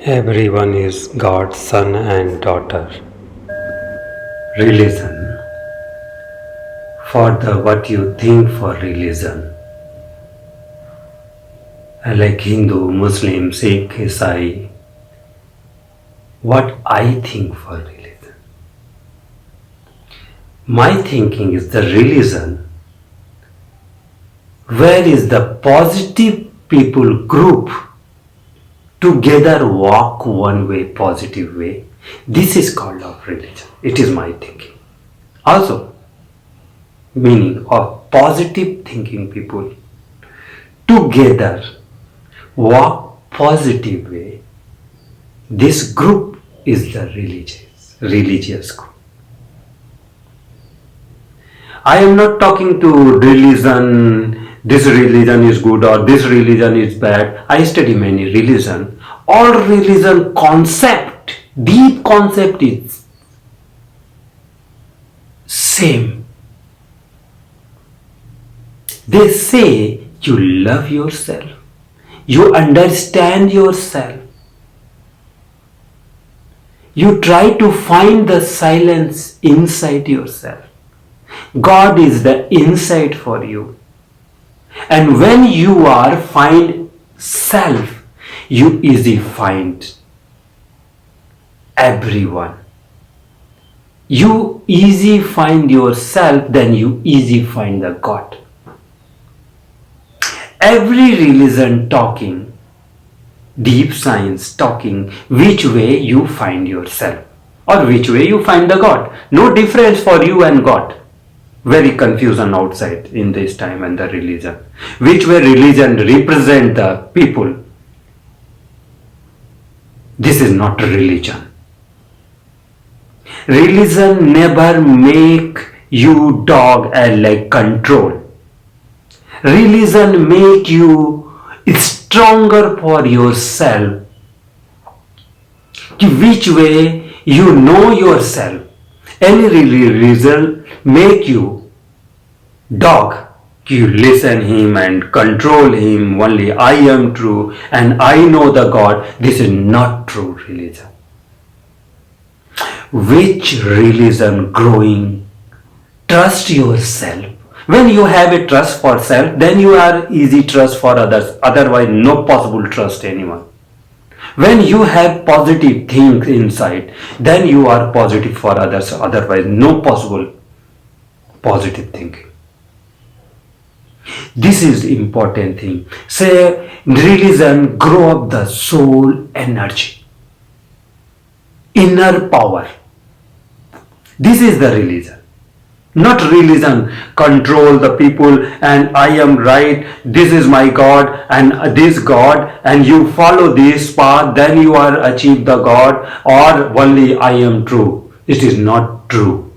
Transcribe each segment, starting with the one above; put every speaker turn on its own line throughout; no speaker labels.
Everyone is God's son and daughter.
Religion. For the what you think for religion. Like Hindu, Muslim, Sikh, Isai. What I think for religion. My thinking is the religion. Where is the positive people group together walk one way, positive way? This is called of religion. It is my thinking. Also, meaning of positive thinking people together walk positive way. This group is the religious group. I am not talking to religion, this religion is good or this religion is bad. I study many religion. All religion concept, deep concept is same. They say you love yourself, you understand yourself, you try to find the silence inside yourself. God is the insight for you. And when you are find self, you easy find everyone. You easy find yourself, then you easy find the God. Every religion talking, deep science talking, which way you find yourself or which way you find the God. No difference for you and God. Very confusion outside in this time and the religion. Which way religion represent the people? This is not religion. Religion never make you dog and like control. Religion make you stronger for yourself. Which way you know yourself. Any religion make you dog. You listen him and control him. Only I am true and I know the God. This is not true religion. Which religion growing? Trust yourself. When you have a trust for self, then you are easy trust for others. Otherwise, no possible trust anyone. When you have positive things inside, then you are positive for others. Otherwise, no possible positive thinking. This is the important thing. Say, religion grow up the soul energy, inner power. This is the religion. Not religion control the people and I am right, this is my God and this God and you follow this path, then you are achieve the God, or only I am true. It is not true.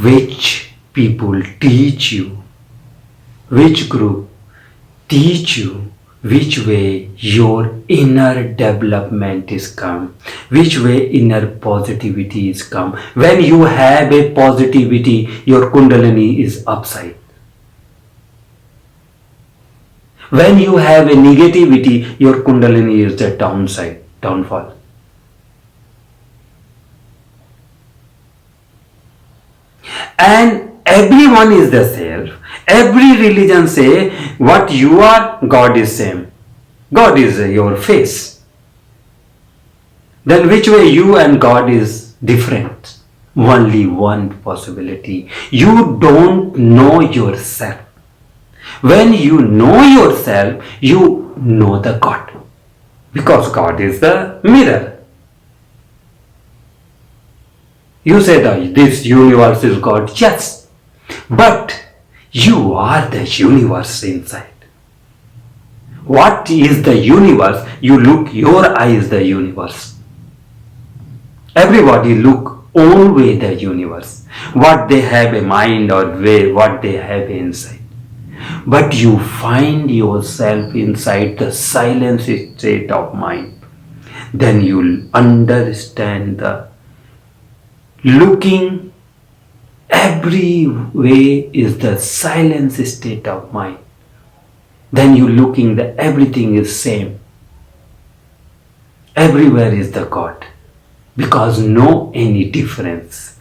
Which people teach you, which group teach you which way your inner development is come, which way inner positivity is come. When you have a positivity, your kundalini is upside. When you have a negativity, your kundalini is the downside, downfall. And everyone is the self. Every religion say what you are, God is same. God is your face. Then which way you and God is different? Only one possibility. You don't know yourself. When you know yourself, you know the God. Because God is the mirror. You say that this universe is God. Yes. But you are the universe inside. What is the universe? You look, your eye is the universe. Everybody look own way the universe. What they have a mind or way, what they have inside. But you find yourself inside the silent state of mind. Then you'll understand the looking every way is the silence state of mind. then you looking the everything is same. Everywhere is the God, because no any difference.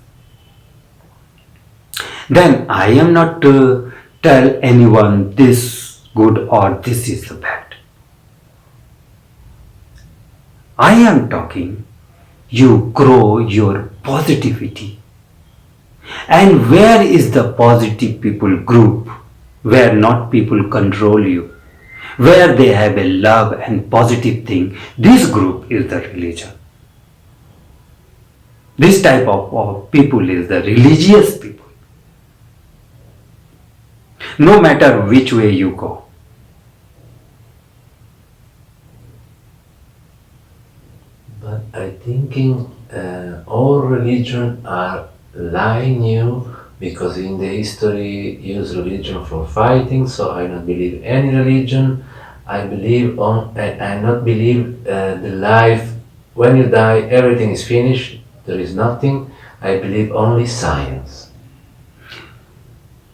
Then I am not to tell anyone this good or this is the bad. I am talking you grow your positivity. And where is the positive people group? Where not people control you, where they have a love and positive thing. This group is the religion. This type of people is the religious people. No matter which way you go.
But I thinking all religion are lying you because in the history use religion for fighting. So I not believe any religion. I believe on. I not believe the life when you die everything is finished. There is nothing. I believe only science.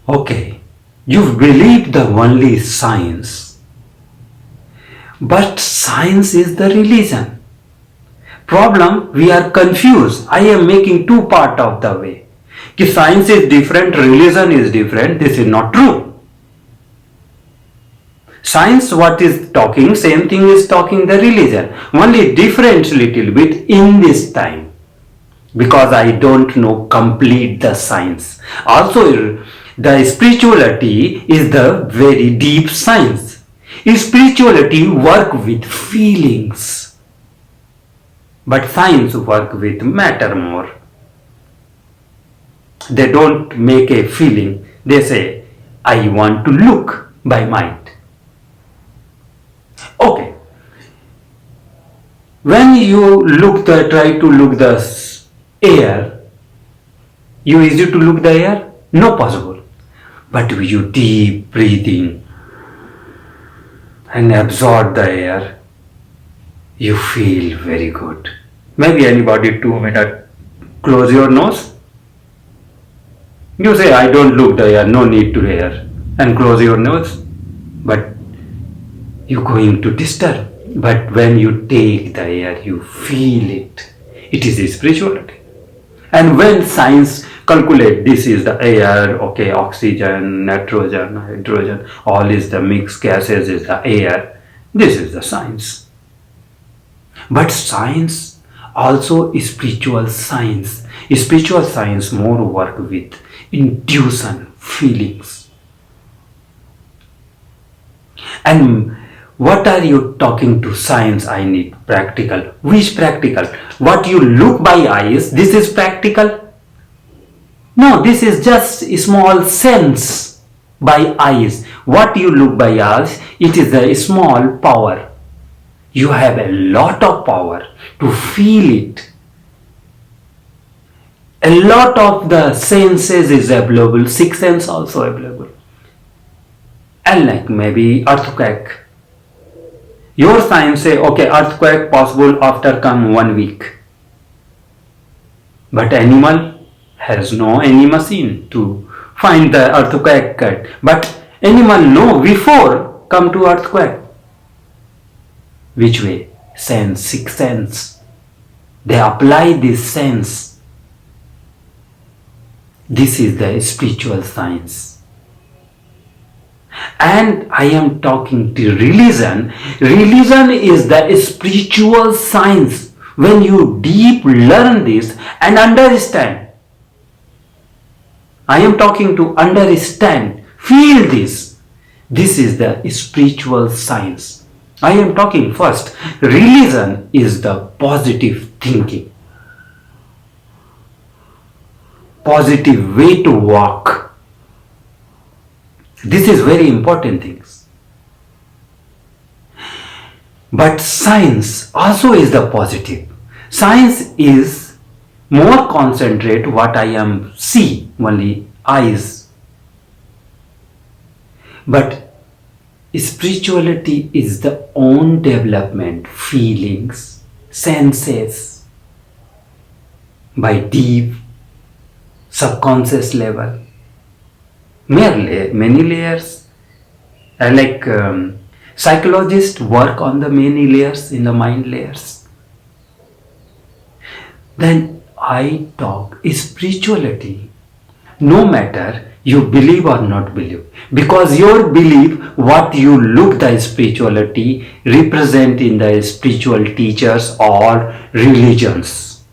Okay, you believe the only science, but science is the religion. Problem, we are confused. I am making two part of the way. Ki science is different, religion is different. This is not true. Science what is talking, same thing is talking the religion. Only different little bit in this time. Because I don't know complete the science. Also, the spirituality is the very deep science. Spirituality work with feelings. But science work with matter more. They don't make a feeling. They say, I want to look by mind. Okay. When you try to look the air, you easy to look the air? No possible. But you deep breathing and absorb the air, you feel very good. Maybe anybody 2 minutes, close your nose. You say, I don't look the air, no need to air, and close your nose. But you're going to disturb. But when you take the air, you feel it. It is a spirituality. And when science calculate this is the air, okay, oxygen, nitrogen, hydrogen, all is the mixed gases is the air. This is the science. But science also is spiritual science. Spiritual science more work with intuition, feelings. And what are you talking to science? I need practical. Which practical? What you look by eyes, this is practical? No, this is just a small sense by eyes. What you look by eyes, it is a small power. You have a lot of power to feel it. A lot of the senses is available, sixth sense also available. And like maybe earthquake. Your science say, okay, earthquake possible after come 1 week. But animal has no any machine to find the earthquake. But animal know before come to earthquake. Which way? Sense, sixth sense. They apply this sense. This is the spiritual science. And I am talking to religion. Religion is the spiritual science. When you deep learn this and understand. I am talking to understand, feel this. This is the spiritual science. I am talking first. Religion is the positive thinking. Positive way to walk. This is very important things. But science also is the positive. Science is more concentrate what I am see, only eyes. But spirituality is the own development, feelings, senses, by deep subconscious level. Many layers. Like psychologists work on the many layers in the mind layers. Then I talk spirituality. No matter you believe or not believe, because your belief, what you look the spirituality represent in the spiritual teachers or religions.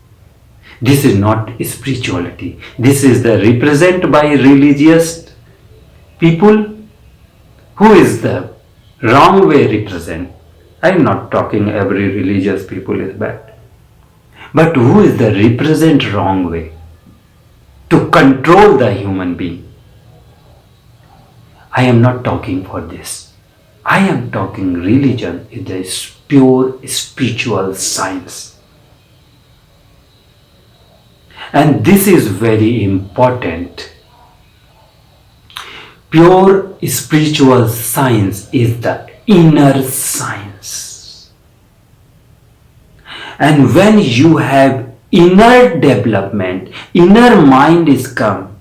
This is not spirituality. This is the represent by religious people. Who is the wrong way represent? I am not talking every religious people is bad. But who is the represent wrong way to control the human being? I am not talking for this. I am talking religion is the pure spiritual science. And this is very important. Pure spiritual science is the inner science. And when you have inner development, inner mind is come,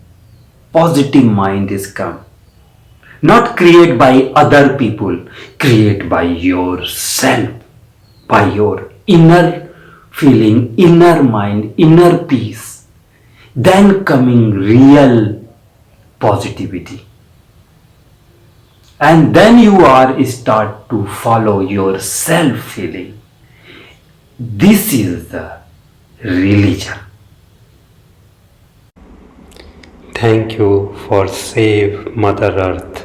positive mind is come. Not created by other people, created by yourself, by your inner feeling, inner mind, inner peace. Then coming real positivity. And then you are start to follow your self feeling. This is the religion.
Thank you for Save Mother Earth.